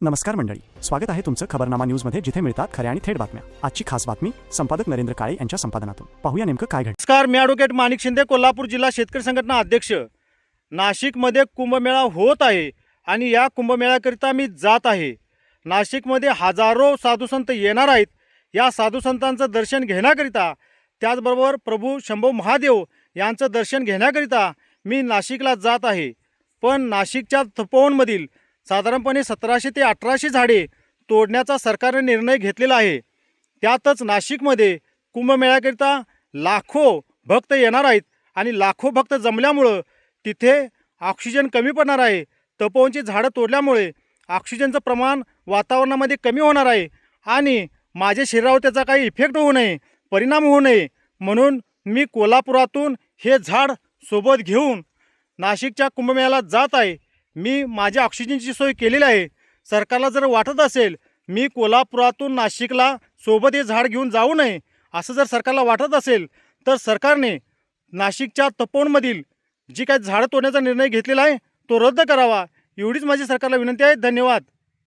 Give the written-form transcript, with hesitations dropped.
नमस्कार मंडळी, स्वागत आहे तुमचं खबरनामा न्यूजमध्ये, जिथे मिळतात खऱ्या आणि थेट बातम्या। आजची खास बातमी संपादक नरेंद्र काळे यांच्या संपादनातून। पाहूया नेमकं काय घडलं। नमस्कार, मी ॲडव्होकेट माणिक शिंदे, कोल्हापूर जिल्हा शेतकरी संघटना अध्यक्ष। नाशिकमध्ये कुंभमेळा होत आहे आणि या कुंभमेळ्याकरिता मी जात आहे। नाशिकमध्ये हजारो साधुसंत येणार आहेत। या साधुसंतांचं दर्शन घेण्याकरिता, त्याचबरोबर प्रभू शंभू महादेव यांचं दर्शन घेण्याकरिता मी नाशिकला जात आहे। पण नाशिकच्या तपोवनमधील साधारणपणे 1700 ते 1800 झाडे तोडण्याचा सरकारने निर्णय घेतलेला आहे। त्यातच नाशिकमध्ये कुंभमेळ्याकरिता लाखो भक्त येणार आहेत आणि लाखो भक्त जमल्यामुळं तिथे ऑक्सिजन कमी पडणार आहे। तपोवनची झाडं तोडल्यामुळे ऑक्सिजनचं प्रमाण वातावरणामध्ये कमी होणार आहे आणि माझ्या शरीरावर त्याचा काही इफेक्ट होऊ नये, परिणाम होऊ नये म्हणून मी कोल्हापुरातून हे झाड सोबत घेऊन नाशिकच्या कुंभमेळ्याला जात आहे। मी माझ्या ऑक्सिजनची सोय केलेली आहे। सरकारला जर वाटत असेल मी कोल्हापुरातून नाशिकला सोबत हे झाड घेऊन जाऊ नये, असं जर सरकारला वाटत असेल तर सरकारने नाशिकच्या तपोवनमधील जी काही झाडं तोडण्याचा निर्णय घेतलेला आहे तो रद्द करावा, एवढीच माझी सरकारला विनंती आहे। धन्यवाद।